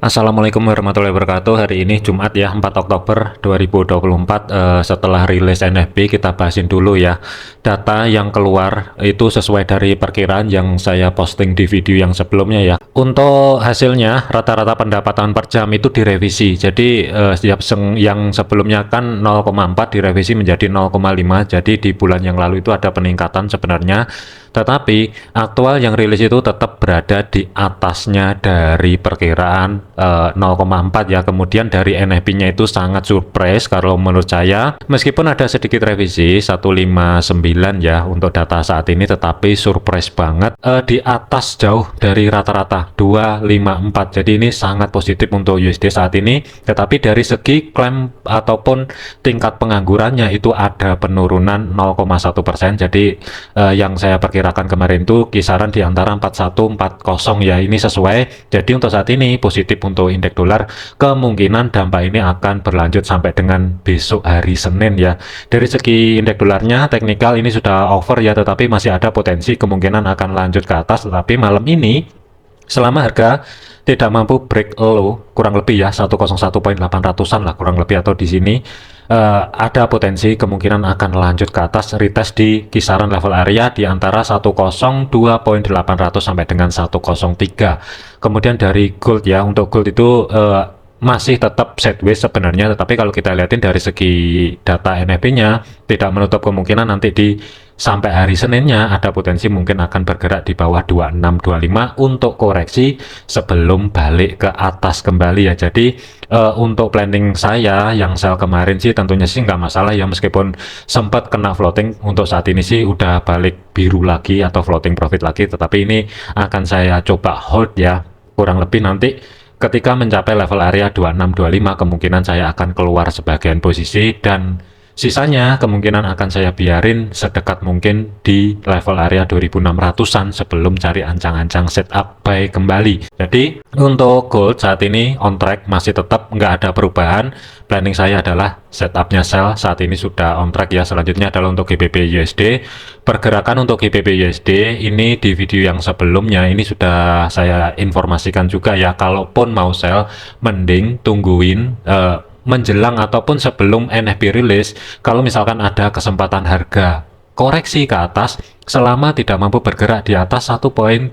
Assalamualaikum warahmatullahi wabarakatuh. Hari ini Jumat ya, 4 Oktober 2024. Setelah rilis NFP kita bahasin dulu ya. Data yang keluar itu sesuai dari perkiraan yang saya posting di video yang sebelumnya ya. Untuk hasilnya rata-rata pendapatan per jam itu direvisi. Jadi yang sebelumnya kan 0,4 direvisi menjadi 0,5. Jadi di bulan yang lalu itu ada peningkatan sebenarnya. Tetapi aktual yang rilis itu tetap berada di atasnya dari perkiraan 0,4 ya. Kemudian dari NFP-nya itu sangat surprise kalau menurut saya. Meskipun ada sedikit revisi 159 ya untuk data saat ini, tetapi surprise banget di atas jauh dari rata-rata 254. Jadi ini sangat positif untuk USD saat ini. Tetapi dari segi klaim ataupun tingkat penganggurannya itu ada penurunan 0,1%. Jadi yang saya perkirakan kemarin itu kisaran di antara 4140 ya, ini sesuai. Jadi untuk saat ini positif untuk indeks dolar, kemungkinan dampak ini akan berlanjut sampai dengan besok hari Senin ya. Dari segi indeks dolarnya teknikal ini sudah over ya, tetapi masih ada potensi kemungkinan akan lanjut ke atas. Tetapi malam ini selama harga tidak mampu break low kurang lebih ya 101.800an lah kurang lebih, atau di sini ada potensi kemungkinan akan lanjut ke atas, retest di kisaran level area di antara 102.800 sampai dengan 103. Kemudian dari gold ya, untuk gold itu masih tetap sideways sebenarnya, tetapi kalau kita lihatin dari segi data NFP-nya tidak menutup kemungkinan nanti di sampai hari Seninnya ada potensi mungkin akan bergerak di bawah 2625 untuk koreksi sebelum balik ke atas kembali ya. Jadi untuk planning saya yang sell kemarin sih tentunya sih nggak masalah ya, meskipun sempat kena floating. Untuk saat ini sih udah balik biru lagi atau floating profit lagi, tetapi ini akan saya coba hold ya, kurang lebih nanti ketika mencapai level area 2625 kemungkinan saya akan keluar sebagian posisi, dan sisanya kemungkinan akan saya biarin sedekat mungkin di level area 2600-an sebelum cari ancang-ancang setup buy kembali. Jadi untuk gold saat ini on track, masih tetap nggak ada perubahan. Planning saya adalah setupnya sell saat ini sudah on track ya. Selanjutnya adalah untuk GBP USD. Pergerakan untuk GBP USD ini di video yang sebelumnya ini sudah saya informasikan juga ya. Kalaupun mau sell mending tungguin menjelang ataupun sebelum NFP rilis. Kalau misalkan ada kesempatan harga koreksi ke atas selama tidak mampu bergerak di atas 1.3188,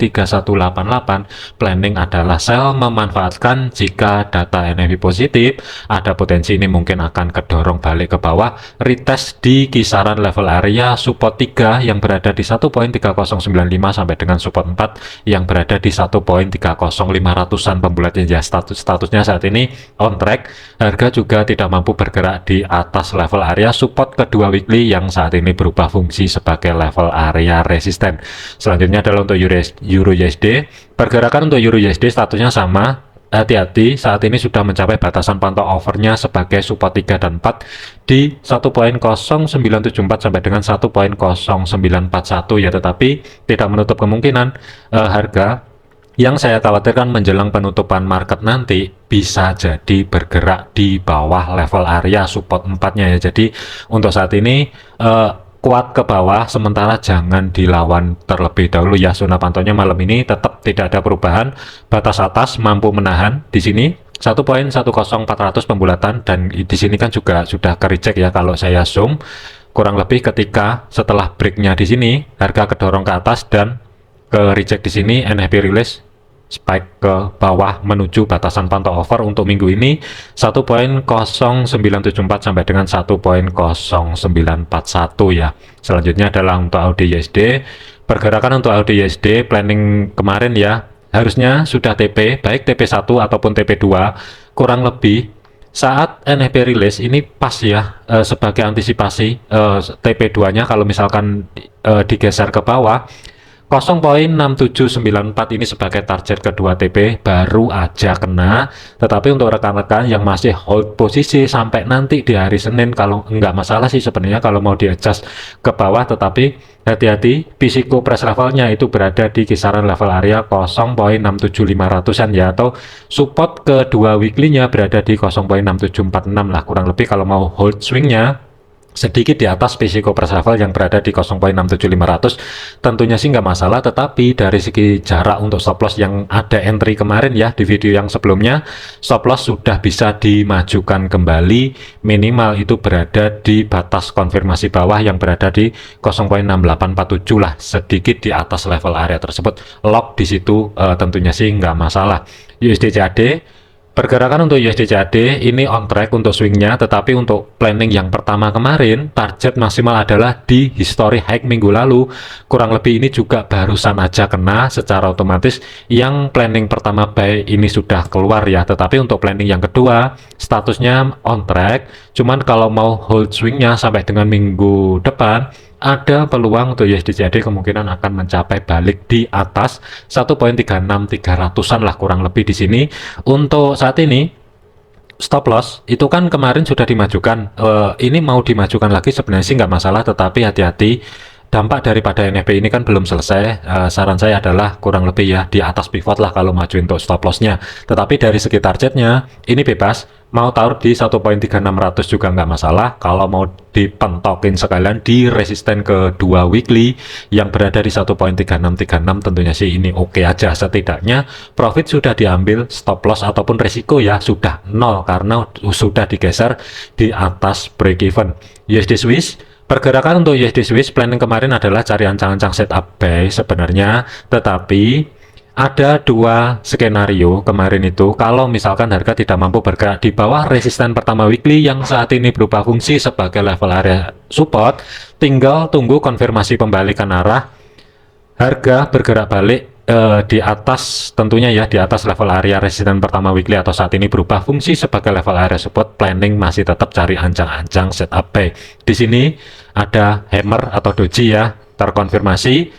planning adalah sell, memanfaatkan jika data NFP positif ada potensi ini mungkin akan kedorong balik ke bawah, retest di kisaran level area support 3 yang berada di 1.3095 sampai dengan support 4 yang berada di 1.30500-an pembulatnya ya. Statusnya saat ini on track. Harga juga tidak mampu bergerak di atas level area support kedua weekly yang saat ini berubah fungsi sebagai level area resisten. Selanjutnya adalah untuk Euro USD. Pergerakan untuk Euro USD statusnya sama. Hati-hati, saat ini sudah mencapai batasan pantau overnya sebagai support 3 dan 4 di 1.0974 sampai dengan 1.0941 ya, tetapi tidak menutup kemungkinan harga yang saya khawatirkan menjelang penutupan market nanti bisa jadi bergerak di bawah level area support 4-nya ya. Jadi untuk saat ini kuat ke bawah, sementara jangan dilawan terlebih dahulu ya. Zona pantaunya malam ini tetap tidak ada perubahan. Batas atas mampu menahan di sini 1.10400 pembulatan, dan di sini kan juga sudah ke reject ya kalau saya zoom. Kurang lebih ketika setelah breaknya di sini harga kedorong ke atas dan ke reject di sini, NFP rilis spike ke bawah menuju batasan pantau over untuk minggu ini 1.0974 sampai dengan 1.0941 ya. Selanjutnya adalah untuk AUD USD. Pergerakan untuk AUD USD planning kemarin ya, harusnya sudah TP, baik TP1 ataupun TP2 kurang lebih saat NFP rilis ini pas ya, sebagai antisipasi TP2 nya kalau misalkan digeser ke bawah 0.6794 ini sebagai target kedua TP baru aja kena. Tetapi untuk rekan-rekan yang masih hold posisi sampai nanti di hari Senin, kalau nggak masalah sih sebenarnya kalau mau di adjust ke bawah, tetapi hati-hati Physical price levelnya itu berada di kisaran level area 0.67500-an ya, atau support kedua weekly-nya berada di 0.6746 lah kurang lebih kalau mau hold swing-nya. sedikit di atas Physical Price Level yang berada di 0.67500, tentunya sih nggak masalah. Tetapi dari segi jarak untuk stop loss yang ada entry kemarin ya di video yang sebelumnya, stop loss sudah bisa dimajukan kembali, minimal itu berada di batas konfirmasi bawah yang berada di 0.6847 lah, sedikit di atas level area tersebut. Lock di situ tentunya sih nggak masalah. USD CAD, pergerakan untuk USD CAD ini on track untuk swingnya, tetapi untuk planning yang pertama kemarin, target maksimal adalah di history high minggu lalu. Kurang lebih ini juga barusan aja kena secara otomatis. Yang planning pertama buy ini sudah keluar ya, tetapi untuk planning yang kedua, statusnya on track. Cuman kalau mau hold swingnya sampai dengan minggu depan, ada peluang untuk USD CAD kemungkinan akan mencapai balik di atas 1.36300-an lah kurang lebih di sini. Untuk saat ini stop loss itu kan kemarin sudah dimajukan, ini mau dimajukan lagi sebenarnya sih nggak masalah, tetapi hati-hati, dampak daripada NFP ini kan belum selesai. Saran saya adalah kurang lebih ya di atas pivot lah kalau maju untuk stop lossnya. Tetapi dari segi targetnya ini bebas, mau taruh di 1.3600 juga nggak masalah. Kalau mau dipentokin sekalian di resisten kedua weekly yang berada di 1.3636, tentunya sih ini oke aja. Setidaknya profit sudah diambil, stop loss ataupun resiko ya sudah nol karena sudah digeser di atas break even. USD Swiss, pergerakan untuk USD Swiss planning kemarin adalah cari ancang-ancang setup buy sebenarnya, tetapi ada dua skenario kemarin itu. Kalau misalkan harga tidak mampu bergerak di bawah resisten pertama weekly yang saat ini berubah fungsi sebagai level area support, tinggal tunggu konfirmasi pembalikan arah, harga bergerak balik di atas, tentunya ya di atas level area resisten pertama weekly atau saat ini berubah fungsi sebagai level area support. Planning masih tetap cari ancang-ancang setup buy. Di sini ada hammer atau doji ya terkonfirmasi,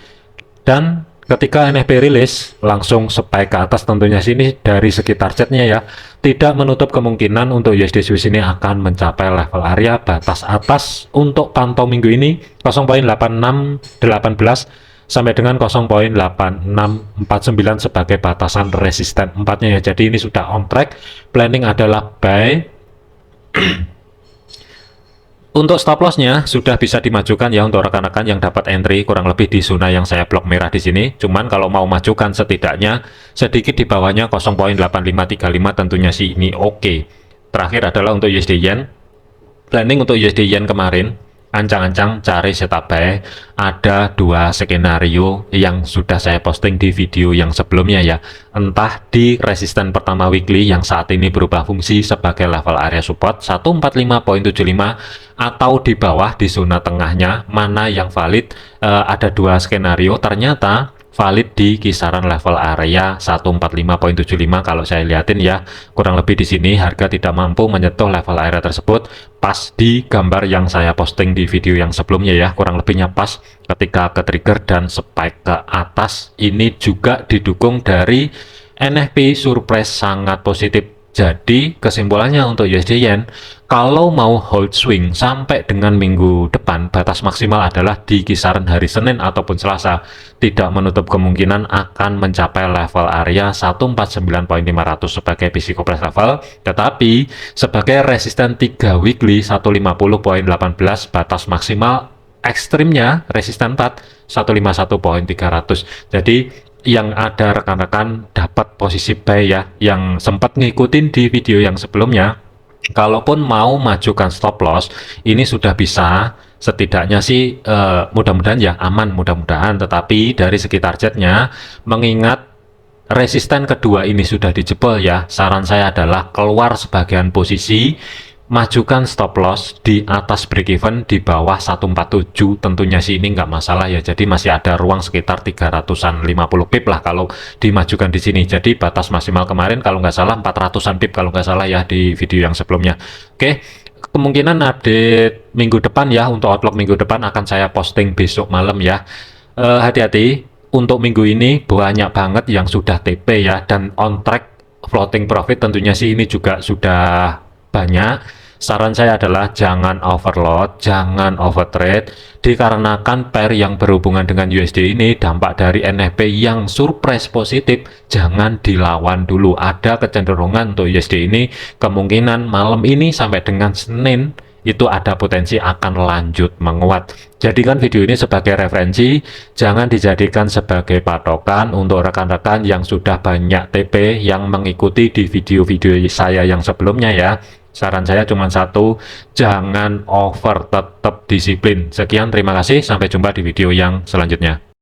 dan ketika NFP rilis langsung spike ke atas. Tentunya sini dari segi targetnya ya tidak menutup kemungkinan untuk USD Swiss ini akan mencapai level area batas atas untuk pantau minggu ini 0.8618 sampai dengan 0.8649 sebagai batasan resisten 4-nya ya. Jadi ini sudah on track. Planning adalah buy. Untuk stop lossnya sudah bisa dimajukan ya untuk rekan-rekan yang dapat entry kurang lebih di zona yang saya blok merah di sini. Cuman kalau mau majukan setidaknya sedikit di bawahnya 0.8535, tentunya sih ini oke. Terakhir adalah untuk USD Yen. Planning untuk USD Yen kemarin ancang-ancang cari setup buy. Ada dua skenario yang sudah saya posting di video yang sebelumnya ya, entah di resisten pertama weekly yang saat ini berubah fungsi sebagai level area support 145.75 atau di bawah di zona tengahnya. Mana yang valid? Ada dua skenario, ternyata valid di kisaran level area 145.75 kalau saya lihatin ya. Kurang lebih di sini harga tidak mampu menyentuh level area tersebut pas di gambar yang saya posting di video yang sebelumnya ya. Kurang lebihnya pas ketika ke trigger dan spike ke atas. Ini juga didukung dari NFP surprise sangat positif. Jadi kesimpulannya untuk USD Yen, kalau mau hold swing sampai dengan minggu depan, batas maksimal adalah di kisaran hari Senin ataupun Selasa. Tidak menutup kemungkinan akan mencapai level area 149.500 sebagai Physical Price Level, tetapi sebagai resisten 3 weekly 150.18 batas maksimal ekstrimnya resisten 4 151.300. Jadi yang ada rekan-rekan dapat posisi buy ya, yang sempat ngikutin di video yang sebelumnya, kalaupun mau majukan stop loss ini sudah bisa, setidaknya sih mudah-mudahan ya aman, mudah-mudahan. Tetapi dari segi targetnya, mengingat resisten kedua ini sudah dijebol ya, saran saya adalah keluar sebagian posisi, majukan stop loss di atas break even di bawah 147. Tentunya sih ini nggak masalah ya, jadi masih ada ruang sekitar 350 pip lah kalau dimajukan di sini. Jadi batas maksimal kemarin kalau nggak salah 400-an pip kalau nggak salah ya di video yang sebelumnya. Oke, kemungkinan update minggu depan ya, untuk outlook minggu depan akan saya posting besok malam ya. Hati-hati untuk minggu ini banyak banget yang sudah TP ya, dan on track floating profit tentunya sih ini juga sudah banyak. Saran saya adalah jangan overload, jangan overtrade, dikarenakan pair yang berhubungan dengan USD ini, dampak dari NFP yang surprise positif, jangan dilawan dulu. Ada kecenderungan untuk USD ini kemungkinan malam ini sampai dengan Senin itu ada potensi akan lanjut menguat. Jadikan video ini sebagai referensi, jangan dijadikan sebagai patokan untuk rekan-rekan yang sudah banyak TP yang mengikuti di video-video saya yang sebelumnya ya. Saran saya cuma satu, jangan over, tetap disiplin. Sekian, terima kasih, sampai jumpa di video yang selanjutnya.